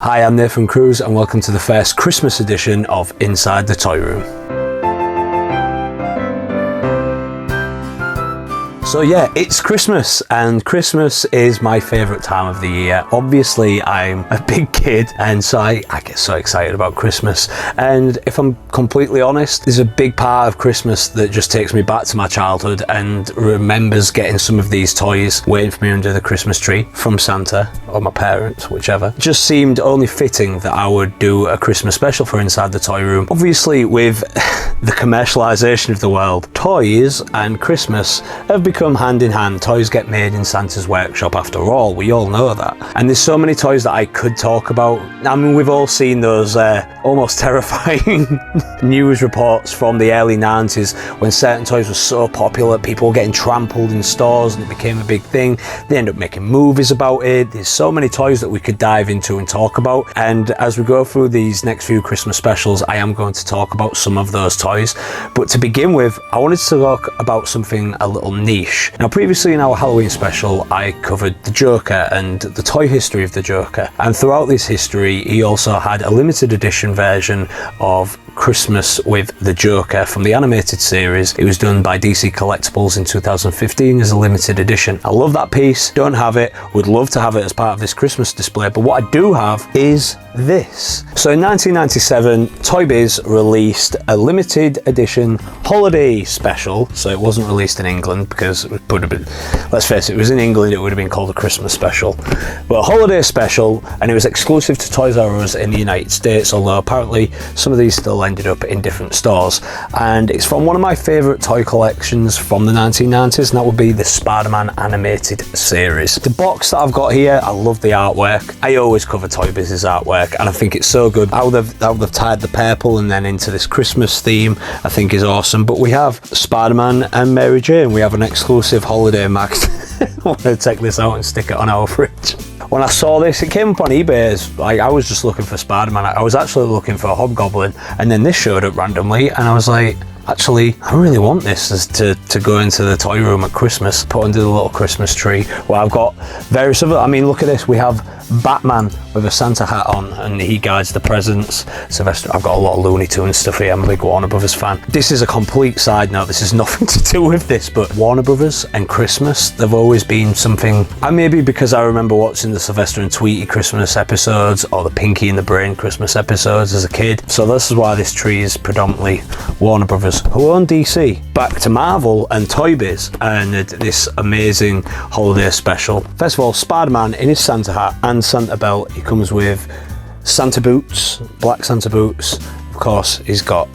Hi, I'm Nathan Cruz and welcome to the first Christmas edition of Inside the Toy Room. So yeah, it's Christmas and Christmas is my favourite time of the year. Obviously, I'm a big kid and so I get so excited about Christmas. And if I'm completely honest, there's a big part of Christmas that just takes me back to my childhood and remembers getting some of these toys waiting for me under the Christmas tree from Santa or my parents, whichever. It just seemed only fitting that I would do a Christmas special for Inside the Toy Room. Obviously, with the commercialisation of the world, toys and Christmas have become hand in hand. Toys get made in Santa's workshop after all, we all know that. And there's so many toys that I could talk about. I mean, we've all seen those almost terrifying news reports from the early 90s when certain toys were so popular, people were getting trampled in stores and it became a big thing. They end up making movies about it. There's so many toys that we could dive into and talk about. And as we go through these next few Christmas specials, I am going to talk about some of those toys. But to begin with, I wanted to talk about something a little niche. Now, previously in our Halloween special, I covered the Joker and the toy history of the Joker. And throughout this history, he also had a limited edition version of Christmas with the Joker from the animated series. It was done by DC Collectibles in 2015 as a limited edition. I love that piece, don't have it, would love to have it as part of this Christmas display, but what I do have is this. So in 1997, Toy Biz released a limited edition holiday special. So it wasn't released in England because it would have been, let's face it, it was in England, it would have been called a Christmas special. But a holiday special, and it was exclusive to Toys R Us in the United States, although apparently some of these still ended up in different stores. And it's from one of my favourite toy collections from the 1990s, and that would be the Spiderman animated series. The box that I've got here, I love the artwork. I always cover Toy Biz's artwork, and I think it's so good. How they've tied the purple and then into this Christmas theme, I think is awesome. But we have Spider-Man and Mary Jane. We have an exclusive holiday magnet. I want to take this out and stick it on our fridge. When I saw this, it came up on eBay. Like, I was just looking for Spider-Man. I was actually looking for a Hobgoblin, and then this showed up randomly, and I was like, actually, I really want this as to go into the toy room at Christmas, put under the little Christmas tree. Well, I've got various other, I mean, look at this. We have Batman with a Santa hat on and he guides the presents. Sylvester, I've got a lot of Looney Tunes stuff here. I'm a big Warner Brothers fan. This is a complete side note. This has nothing to do with this, but Warner Brothers and Christmas, they've always been something. And maybe because I remember watching the Sylvester and Tweety Christmas episodes or the Pinky and the Brain Christmas episodes as a kid. So this is why this tree is predominantly Warner Brothers, who own DC. Back to Marvel and Toy Biz and this amazing holiday special. First of all, Spider-Man in his Santa hat and Santa belt. He comes with Santa boots, black Santa boots. Of course, he's got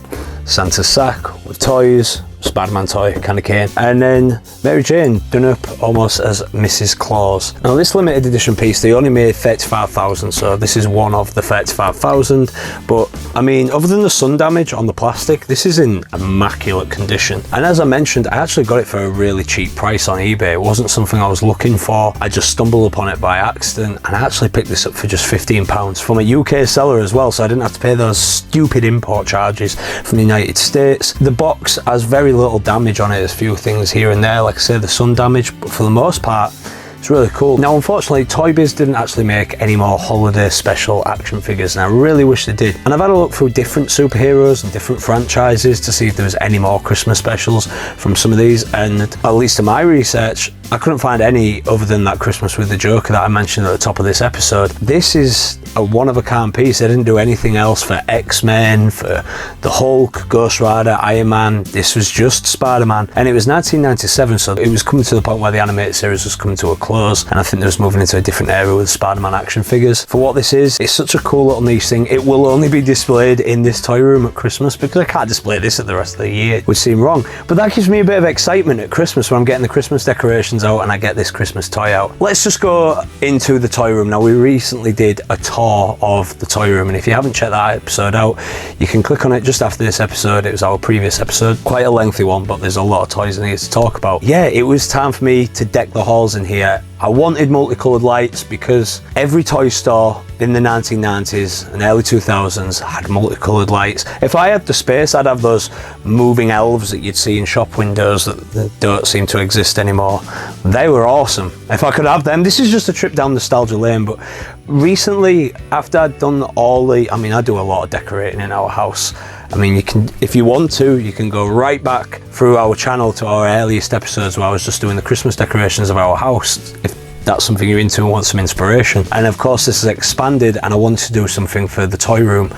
Santa's sack with toys, Spider-Man toy, candy cane, and then Mary Jane done up almost as Mrs. Claus. Now this limited edition piece, they only made 35,000, so this is one of the 35,000, but I mean, other than the sun damage on the plastic, this is in immaculate condition. And as I mentioned, I actually got it for a really cheap price on eBay. It wasn't something I was looking for. I just stumbled upon it by accident, and I actually picked this up for just £15 from a UK seller as well, so I didn't have to pay those stupid import charges from the United States. The box has very little damage on it. There's a few things here and there, like I say, the sun damage, but for the most part, it's really cool. Now, unfortunately, Toy Biz didn't actually make any more holiday special action figures, and I really wish they did. And I've had a look through different superheroes and different franchises to see if there was any more Christmas specials from some of these, and at least in my research, I couldn't find any other than that Christmas with the Joker that I mentioned at the top of this episode. This is a one-of-a-kind piece. They didn't do anything else for X-Men, for the Hulk, Ghost Rider, Iron Man. This was just Spider-Man. And it was 1997, so it was coming to the point where the animated series was coming to a close, and I think they was moving into a different area with Spider-Man action figures. For what this is, it's such a cool little niche thing. It will only be displayed in this toy room at Christmas because I can't display this at the rest of the year. It would seem wrong. But that gives me a bit of excitement at Christmas when I'm getting the Christmas decorations out and I get this Christmas toy out. Let's just go into the toy room. Now, we recently did a tour of the toy room, and if you haven't checked that episode out, you can click on it just after this episode. It was our previous episode, quite a lengthy one, but there's a lot of toys in here to talk about. Yeah, it was time for me to deck the halls in here. I wanted multicolored lights because every toy store in the 1990s and early 2000s had multicolored lights. If I had the space, I'd have those moving elves that you'd see in shop windows that don't seem to exist anymore. They were awesome. If I could have them, this is just a trip down nostalgia lane, but recently, after I'd done I do a lot of decorating in our house. I mean, you can, if you want to, you can go right back through our channel to our earliest episodes where I was just doing the Christmas decorations of our house, if that's something you're into and want some inspiration. And of course this has expanded, and I wanted to do something for the toy room,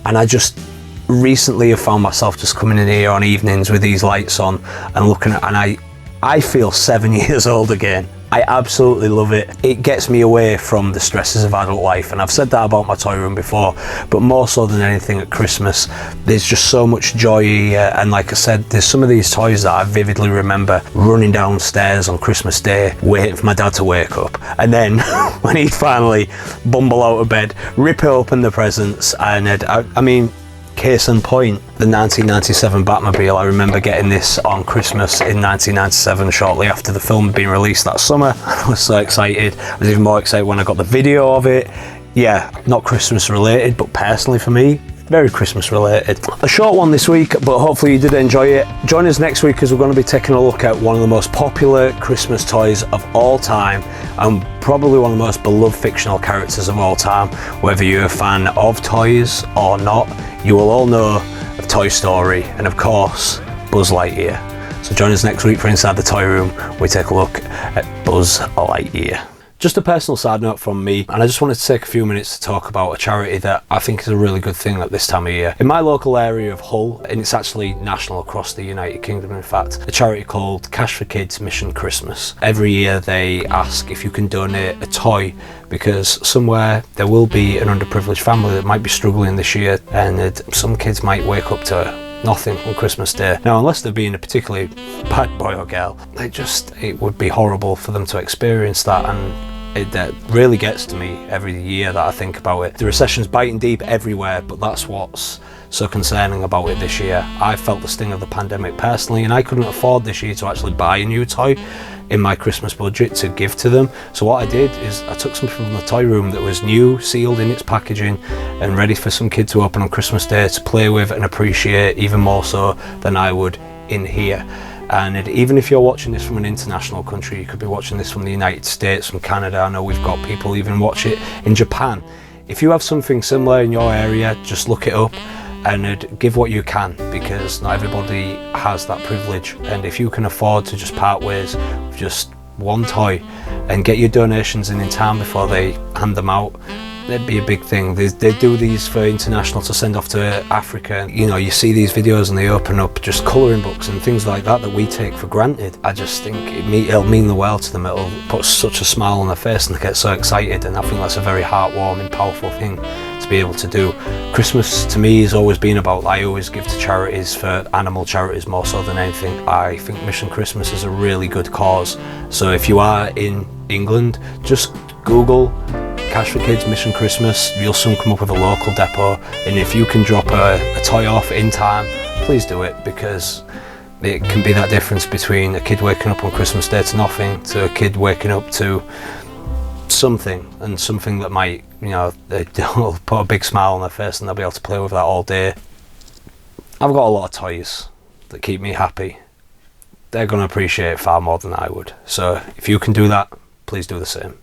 and I just recently have found myself just coming in here on evenings with these lights on and looking at, and I feel 7 years old again. I absolutely love it. It gets me away from the stresses of adult life, and I've said that about my toy room before, but more so than anything at Christmas, there's just so much joy here. And like I said, there's some of these toys that I vividly remember running downstairs on Christmas Day, waiting for my dad to wake up, and then when he'd finally bumble out of bed, rip open the presents, and I mean, case in point, the 1997 Batmobile. I remember getting this on Christmas in 1997, shortly after the film had been released that summer. I was so excited. I was even more excited when I got the video of it. Yeah, not Christmas related, but personally for me, very Christmas related. A short one this week, but hopefully you did enjoy it. Join us next week as we're going to be taking a look at one of the most popular Christmas toys of all time, and probably one of the most beloved fictional characters of all time. Whether you're a fan of toys or not, you will all know of Toy Story and of course Buzz Lightyear. So join us next week for Inside the Toy Room. We take a look at Buzz Lightyear. Just a personal side note from me, and I just wanted to take a few minutes to talk about a charity that I think is a really good thing at this time of year. In my local area of Hull, and it's actually national across the United Kingdom in fact, a charity called Cash for Kids Mission Christmas. Every year they ask if you can donate a toy, because somewhere there will be an underprivileged family that might be struggling this year, and some kids might wake up to nothing on Christmas Day. Now, unless they're being a particularly bad boy or girl, it would be horrible for them to experience that, and that really gets to me every year that I think about it. The recession's biting deep everywhere, but that's what's so concerning about it this year. I felt the sting of the pandemic personally, and I couldn't afford this year to actually buy a new toy in my Christmas budget to give to them. So what I did is I took something from the toy room that was new, sealed in its packaging, and ready for some kid to open on Christmas Day to play with and appreciate even more so than I would in here. And even if you're watching this from an international country, you could be watching this from the United States, from Canada. I know we've got people even watch it in Japan. If you have something similar in your area, just look it up and give what you can, because not everybody has that privilege. And if you can afford to just part ways with just one toy and get your donations in time before they hand them out, that'd be a big thing. They do these for international to send off to Africa. You know, you see these videos and they open up just colouring books and things like that we take for granted. I just think it'll mean the world to them. It'll put such a smile on their face and they get so excited, and I think that's a very heartwarming, powerful thing to be able to do. Christmas to me has always been about, I always give to charities, for animal charities more so than anything. I think Mission Christmas is a really good cause. So if you are in England, just Google Cash for Kids Mission Christmas. You'll soon come up with a local depot, and if you can drop a toy off in time, please do it, because it can be that difference between a kid waking up on Christmas Day to nothing, to a kid waking up to something, and something that might, you know, they'll put a big smile on their face and they'll be able to play with that all day. I've got a lot of toys that keep me happy. They're going to appreciate it far more than I would. So if you can do that, please do the same.